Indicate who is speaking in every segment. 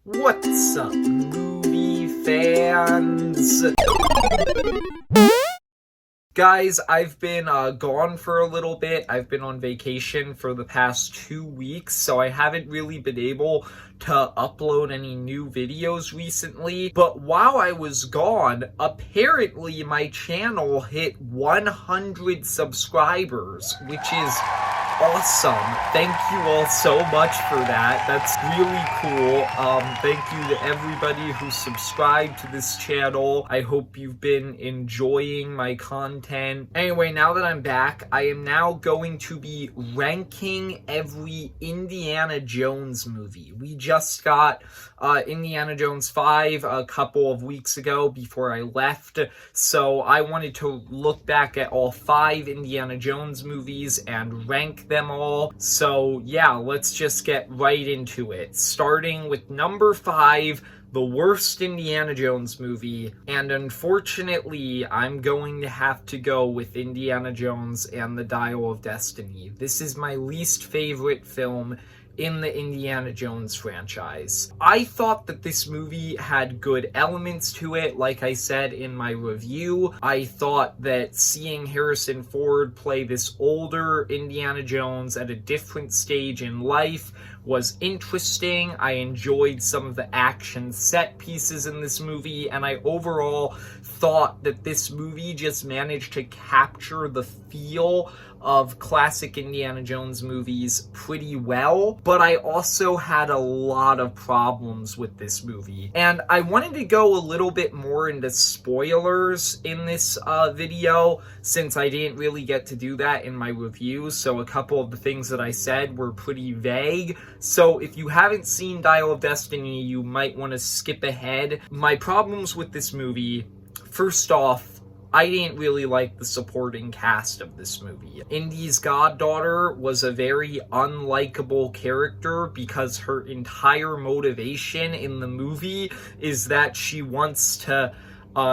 Speaker 1: What's up, movie fans? Guys, I've been gone for a little bit. I've been on vacation for the past 2 weeks, so I haven't really been able to upload any new videos recently. But while I was gone, apparently my channel hit 100 subscribers, which is awesome. Thank you all so much for that. That's really cool. Thank you to everybody who subscribed to this channel. I hope you've been enjoying my content. Anyway, now that I'm back, I am now going to be ranking every Indiana Jones movie. We just got Indiana Jones 5 a couple of weeks ago before I left, so I wanted to look back at all 5 Indiana Jones movies and rank them all. So yeah, let's just get right into it. Starting with number 5, the worst Indiana Jones movie, and unfortunately, I'm going to have to go with Indiana Jones and the Dial of Destiny. This is my least favorite film in the Indiana Jones franchise. I thought that this movie had good elements to it, like I said in my review. I thought that seeing Harrison Ford play this older Indiana Jones at a different stage in life was interesting. I enjoyed some of the action set pieces in this movie, and I overall thought that this movie just managed to capture the feel of classic Indiana Jones movies pretty well, but I also had a lot of problems with this movie. And I wanted to go a little bit more into spoilers in this video, since I didn't really get to do that in my review, so a couple of the things that I said were pretty vague. So if you haven't seen Dial of Destiny, you might want to skip ahead. My problems with this movie, first off, I didn't really like the supporting cast of this movie. Indy's goddaughter was a very unlikable character because her entire motivation in the movie is that she wants to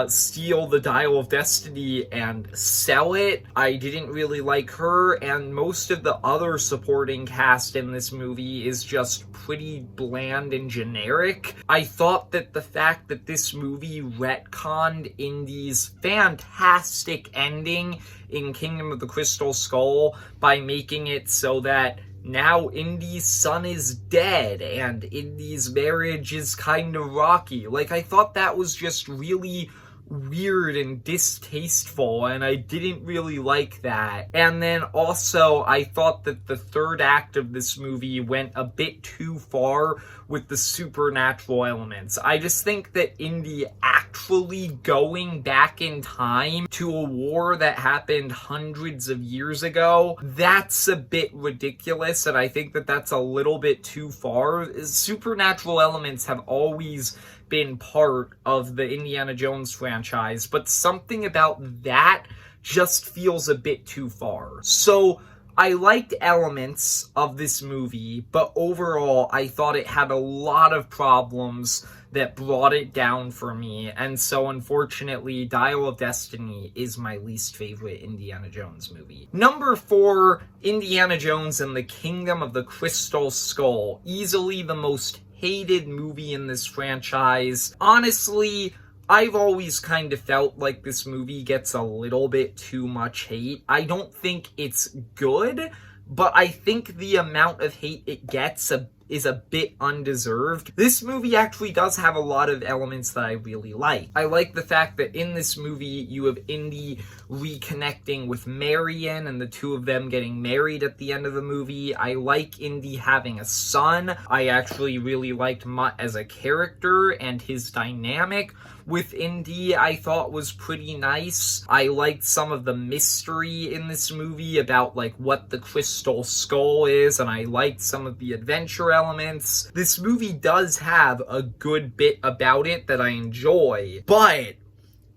Speaker 1: steal the Dial of Destiny and sell it. I didn't really like her, and most of the other supporting cast in this movie is just pretty bland and generic. I thought that the fact that this movie retconned Indy's fantastic ending in Kingdom of the Crystal Skull by making it so that now Indy's son is dead and Indy's marriage is kind of rocky. Like, I thought that was just really weird and distasteful, and I didn't really like that. And then also, I thought that the third act of this movie went a bit too far with the supernatural elements. I just think that Indy actually going back in time to a war that happened hundreds of years ago, that's a bit ridiculous, and I think that that's a little bit too far. Supernatural elements have always been part of the Indiana Jones franchise, but something about that just feels a bit too far. So I liked elements of this movie, but overall I thought it had a lot of problems that brought it down for me, and so unfortunately Dial of Destiny is my least favorite Indiana Jones movie. Number 4, Indiana Jones and the Kingdom of the Crystal Skull. Easily the most hated movie in this franchise. Honestly, I've always kind of felt like this movie gets a little bit too much hate. I don't think it's good, but I think the amount of hate it gets is a bit undeserved. This movie actually does have a lot of elements that I really like. I like the fact that in this movie you have Indy reconnecting with Marion and the two of them getting married at the end of the movie. I like Indy having a son. I actually really liked Mutt as a character, and his dynamic with Indy I thought was pretty nice. I liked some of the mystery in this movie about like what the Crystal Skull is, and I liked some of the adventure elements. This movie does have a good bit about it that I enjoy, but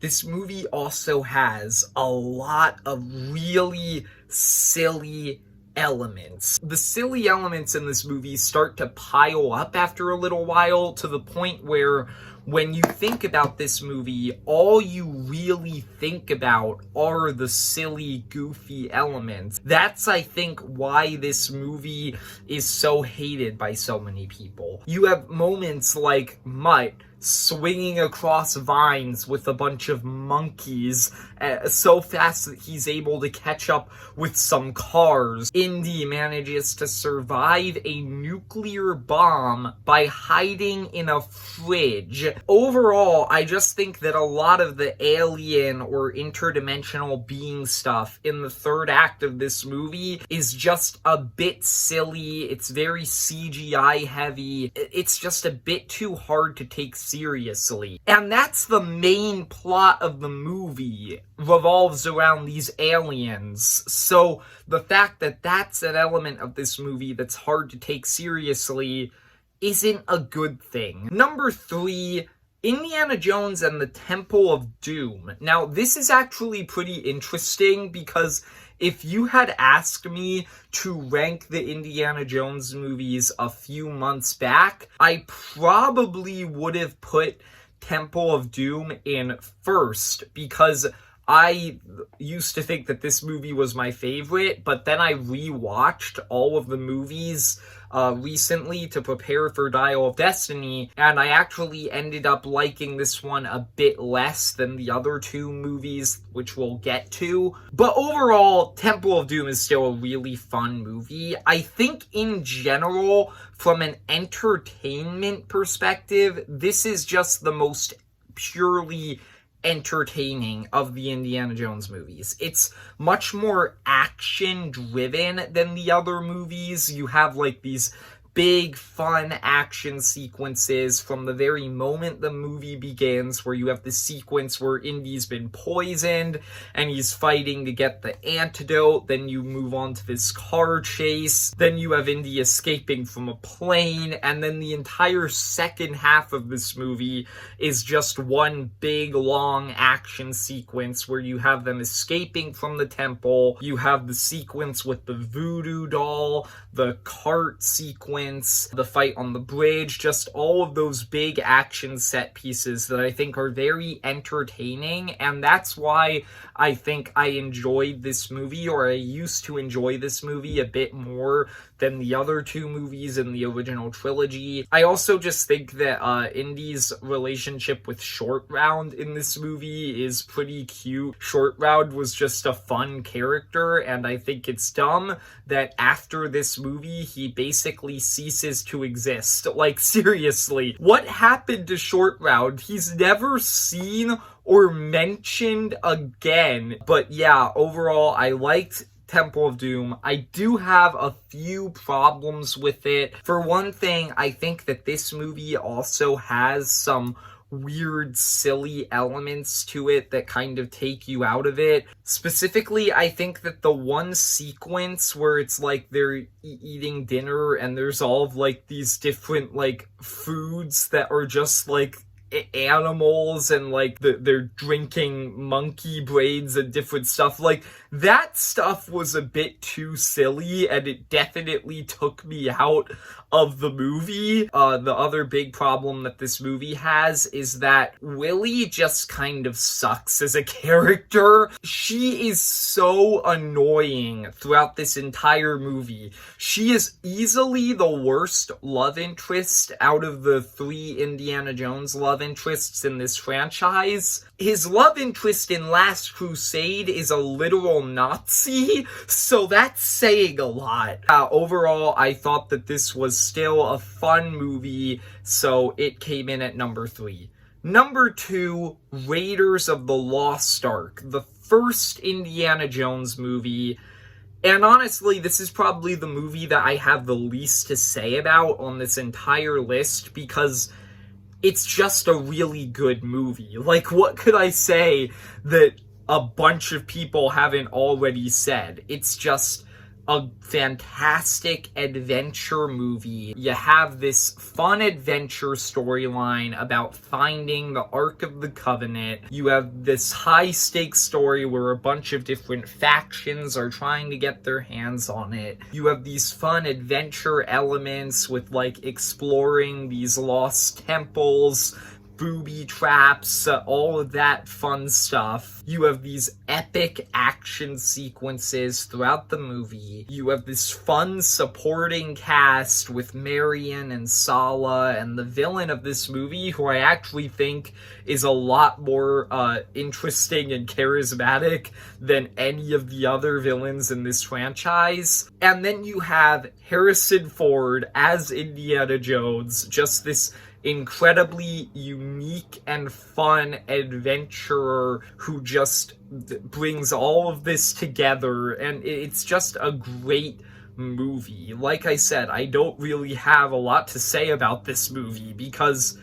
Speaker 1: this movie also has a lot of really silly elements. The silly elements in this movie start to pile up after a little while, to the point where when you think about this movie, all you really think about are the silly, goofy elements. That's, I think, why this movie is so hated by so many people. You have moments like Mutt swinging across vines with a bunch of monkeys so fast that he's able to catch up with some cars. Indy manages to survive a nuclear bomb by hiding in a fridge. Overall, I just think that a lot of the alien or interdimensional being stuff in the third act of this movie is just a bit silly. It's very CGI heavy. It's just a bit too hard to take seriously. And that's the main plot of the movie, revolves around these aliens. So the fact that that's an element of this movie that's hard to take seriously isn't a good thing. Number 3, Indiana Jones and the Temple of Doom. Now, this is actually pretty interesting because if you had asked me to rank the Indiana Jones movies a few months back, I probably would have put Temple of Doom in first because I used to think that this movie was my favorite, but then I rewatched all of the movies recently to prepare for Dial of Destiny, and I actually ended up liking this one a bit less than the other two movies, which we'll get to. But overall, Temple of Doom is still a really fun movie. I think in general, from an entertainment perspective, this is just the most purely entertaining of the Indiana Jones movies. It's much more action driven than the other movies. You have like these big fun action sequences from the very moment the movie begins, where you have the sequence where Indy's been poisoned and he's fighting to get the antidote. Then you move on to this car chase. Then you have Indy escaping from a plane, and then the entire second half of this movie is just one big long action sequence where you have them escaping from the temple. You have the sequence with the voodoo doll, the cart sequence, the fight on the bridge, just all of those big action set pieces that I think are very entertaining, and that's why I think I enjoyed this movie, or I used to enjoy this movie a bit more than the other two movies in the original trilogy. I also just think that Indy's relationship with Short Round in this movie is pretty cute. Short Round was just a fun character, and I think it's dumb that after this movie, he basically ceases to exist. Like, seriously, what happened to Short Round? He's never seen or mentioned again. But yeah, overall, I liked Temple of Doom. I do have a few problems with it. For one thing, I think that this movie also has some weird, silly elements to it that kind of take you out of it. Specifically, I think that the one sequence where it's like they're eating dinner and there's all of like these different like foods that are just like animals, and like they're drinking monkey braids and different stuff, like that stuff was a bit too silly, and it definitely took me out of the movie. The other big problem that this movie has is that Willie just kind of sucks as a character. She is so annoying throughout this entire movie. She is easily the worst love interest out of the 3 Indiana Jones love interests in this franchise. His love interest in Last Crusade is a literal Nazi, so that's saying a lot. Overall, I thought that this was still a fun movie, so it came in at number 3. Number 2, Raiders of the Lost Ark, the first Indiana Jones movie. And honestly, this is probably the movie that I have the least to say about on this entire list, because it's just a really good movie. Like, what could I say that a bunch of people haven't already said? It's just a fantastic adventure movie. You have this fun adventure storyline about finding the Ark of the Covenant. You have this high-stakes story where a bunch of different factions are trying to get their hands on it. You have these fun adventure elements with, like, exploring these lost temples, booby traps, all of that fun stuff. You have these epic action sequences throughout the movie. You have this fun supporting cast with Marion and Sala, and the villain of this movie, who I actually think is a lot more interesting and charismatic than any of the other villains in this franchise. And then you have Harrison Ford as Indiana Jones, just this incredibly unique and fun adventurer who just brings all of this together, and it's just a great movie. Like I said, I don't really have a lot to say about this movie because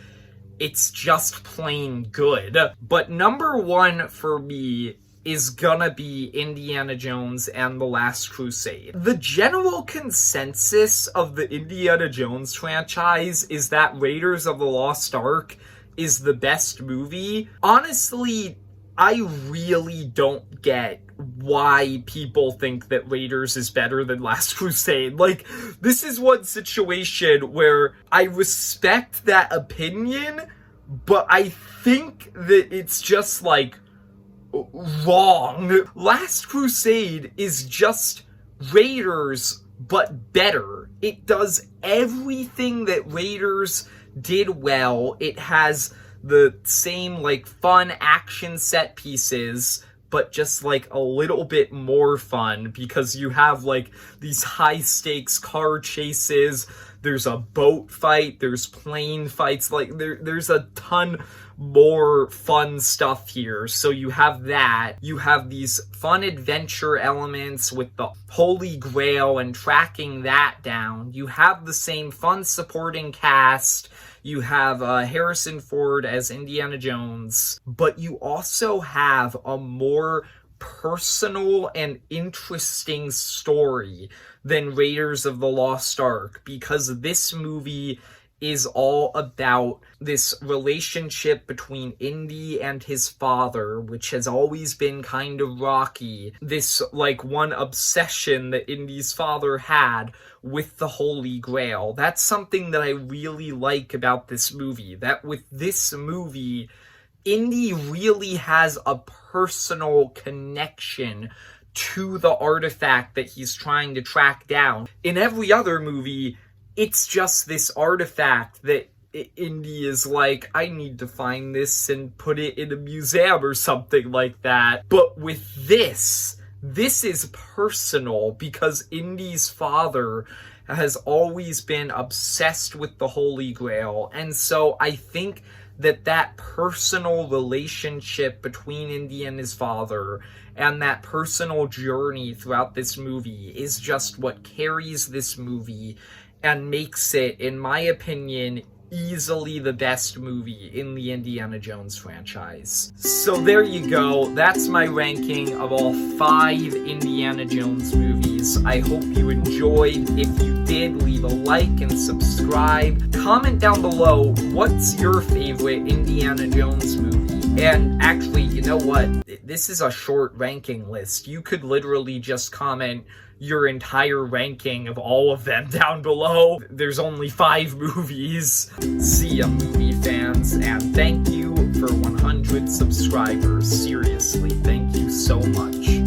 Speaker 1: it's just plain good. But number one for me is gonna be Indiana Jones and the Last Crusade. The general consensus of the Indiana Jones franchise is that Raiders of the Lost Ark is the best movie. Honestly, I really don't get why people think that Raiders is better than Last Crusade. Like, this is one situation where I respect that opinion, but I think that it's just, like, wrong. Last Crusade is just Raiders, but better. It does everything that Raiders did well. It has the same, like, fun action set pieces, but just, like, a little bit more fun, because you have, like, these high-stakes car chases, there's a boat fight, there's plane fights, like, there's a ton more fun stuff here. So you have that. You have these fun adventure elements with the Holy Grail and tracking that down. You have the same fun supporting cast. You have Harrison Ford as Indiana Jones. But you also have a more personal and interesting story than Raiders of the Lost Ark, because this movie is all about this relationship between Indy and his father, which has always been kind of rocky. This, like, one obsession that Indy's father had with the Holy Grail. That's something that I really like about this movie. That with this movie, Indy really has a personal connection to the artifact that he's trying to track down. In every other movie, it's just this artifact that Indy is like, I need to find this and put it in a museum or something like that. But with this is personal, because Indy's father has always been obsessed with the Holy Grail. And so I think that personal relationship between Indy and his father, and that personal journey throughout this movie, is just what carries this movie and makes it, in my opinion, easily the best movie in the Indiana Jones franchise. So there you go. That's my ranking of all 5 Indiana Jones movies. I hope you enjoyed. If you did, leave a like and subscribe. Comment down below, what's your favorite Indiana Jones movie? And actually, you know what? This is a short ranking list. You could literally just comment your entire ranking of all of them down below. There's only 5 movies. See ya, movie fans, and thank you for 100 subscribers. Seriously, thank you so much.